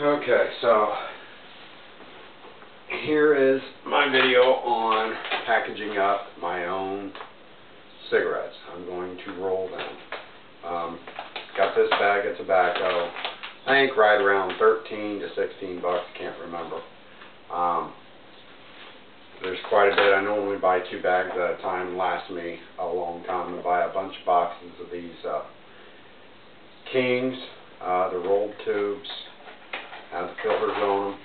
Okay, so here is my video on packaging up my own cigarettes. I'm going to roll them. Got this bag of tobacco. I think right around 13 to 16 bucks, can't remember. There's quite a bit. I normally buy 2 bags at a time, lasts me a long time. I'm going to buy a bunch of boxes of these Kings, the rolled tubes, have the filters on them.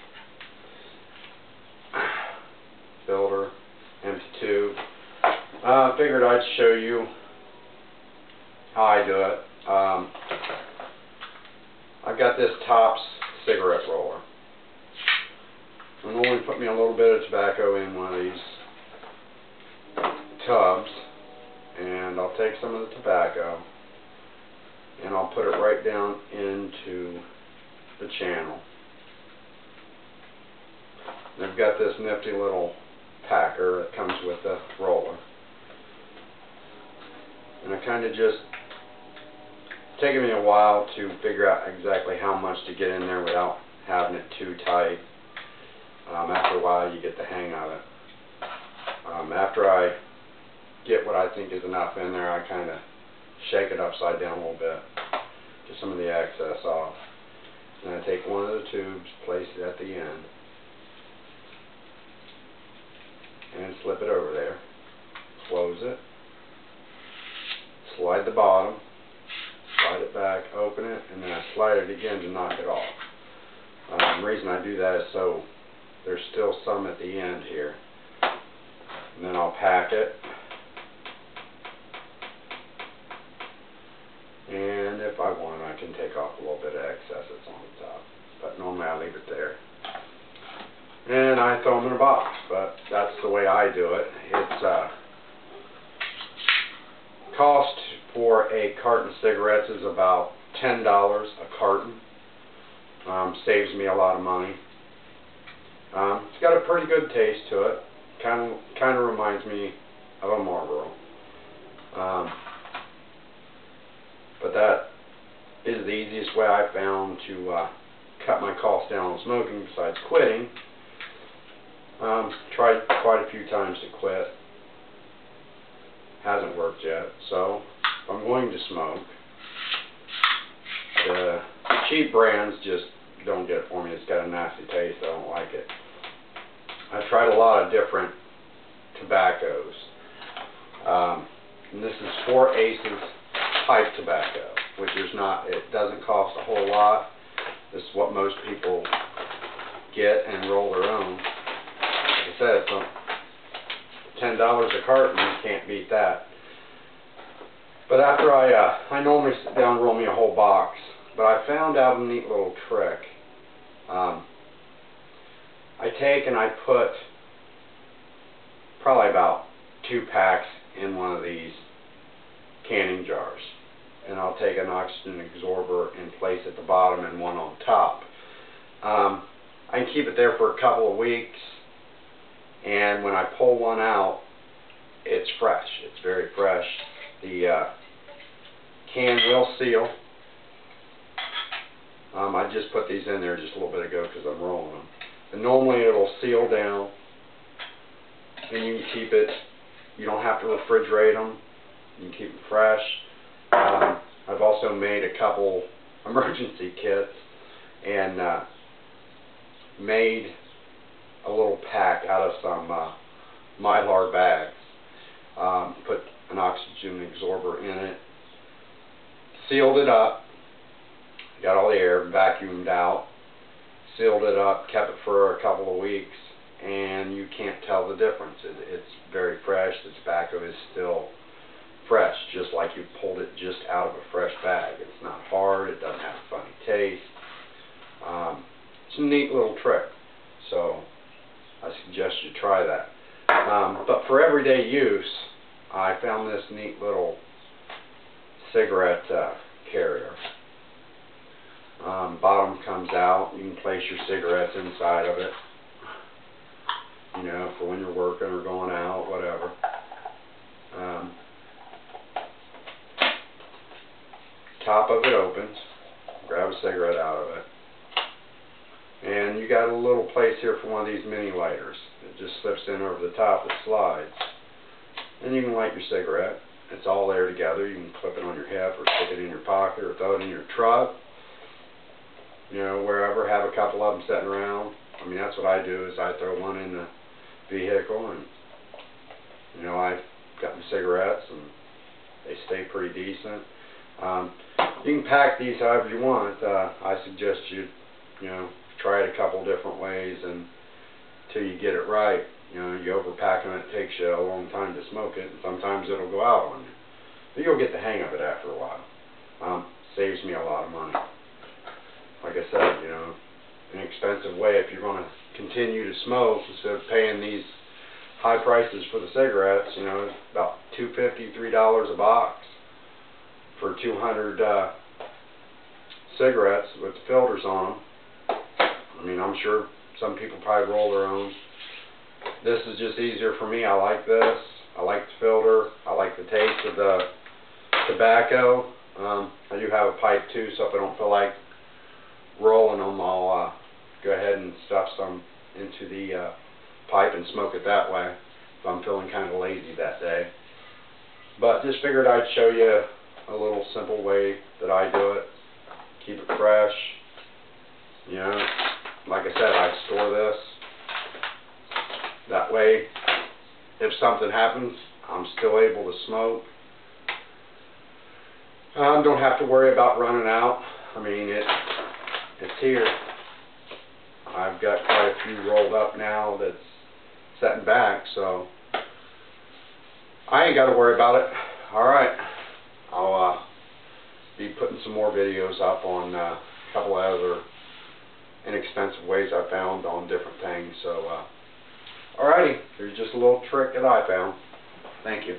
Filter, empty tube. Figured I'd show you how I do it. I've got this Tops cigarette roller. I normally put me a little bit of tobacco in one of these tubs, and I'll take some of the tobacco and I'll put it right down into the channel. And I've got this nifty little packer that comes with the roller, and I kind of just taken me a while to figure out exactly how much to get in there without having it too tight. After a while you get the hang of it. After I get what I think is enough in there, I kind of shake it upside down a little bit, get some of the excess off. And I take one of the tubes, place it at the end, and slip it over there, close it, slide the bottom, slide it back, open it, and then I slide it again to knock it off. The reason I do that is so there's still some at the end here. And then I'll pack it. And if I want, I can take off a little bit of excess that's on the top. But normally I leave it there. And I throw them in a box. But that's the way I do it. It's cost for a carton of cigarettes is about $10 a carton. Saves me a lot of money. It's got a pretty good taste to it. Kind of reminds me of a Marlboro. But that is the easiest way I found to cut my costs down on smoking besides quitting. Tried quite a few times to quit. Hasn't worked yet. So if I'm going to smoke, the cheap brands just don't get it for me. It's got a nasty taste. I don't like it. I've tried a lot of different tobaccos. And this is 4 Aces pipe tobacco, which is not, it doesn't cost a whole lot. This is what most people get and roll their own. Like I said, it's $10 a carton. You can't beat that. But after I normally sit down and roll me a whole box, but I found out a neat little trick. I take and I put probably about 2 packs in one of these canning jars, and I'll take an oxygen absorber and place at the bottom and one on top. I can keep it there for a couple of weeks, and when I pull one out, it's fresh. It's very fresh. The can will seal. I just put these in there just a little bit ago because I'm rolling them. And normally it'll seal down, and you can keep it, you don't have to refrigerate them, you can keep them fresh. I've also made a couple emergency kits and made a little pack out of some Mylar bags. Put an oxygen absorber in it, sealed it up, got all the air vacuumed out, sealed it up, kept it for a couple of weeks, and you can't tell the difference. It's very fresh. The tobacco is still fresh, just like you pulled it just out of a fresh bag. It's not hard. It doesn't have a funny taste. It's a neat little trick, so I suggest you try that. But for everyday use, I found this neat little cigarette carrier. Bottom comes out. You can place your cigarettes inside of it, you know, for when you're working or going out, whatever. Top of it opens. Grab a cigarette out of it. And you got a little place here for one of these mini lighters. It just slips in over the top, it slides. And you can light your cigarette. It's all there together. You can clip it on your hip or stick it in your pocket or throw it in your truck. You know, wherever, have a couple of them sitting around. I mean, that's what I do, is I throw one in the vehicle, and, you know, I've got my cigarettes, and they stay pretty decent. You can pack these however you want. I suggest you know, try it a couple different ways until you get it right. You know, you overpack them, it takes you a long time to smoke it, and sometimes it'll go out on you. But you'll get the hang of it after a while. Saves me a lot of money. Like I said, you know, an expensive way if you're going to continue to smoke, instead of paying these high prices for the cigarettes, you know, about $2.50, $3 a box for 200 cigarettes with the filters on them. I mean, I'm sure some people probably roll their own. This is just easier for me. I like this. I like the filter. I like the taste of the tobacco. I do have a pipe too, so if I don't feel like rolling them, I'll go ahead and stuff some into the pipe and smoke it that way if I'm feeling kind of lazy that day. But just figured I'd show you a little simple way that I do it. Keep it fresh. You know, like I said, I store this. That way, if something happens, I'm still able to smoke. Don't have to worry about running out. I mean, it's here. I've got quite a few rolled up now that's setting back, so I ain't got to worry about it. Alright, I'll be putting some more videos up on a couple of other inexpensive ways I found on different things. So, alrighty, here's just a little trick that I found. Thank you.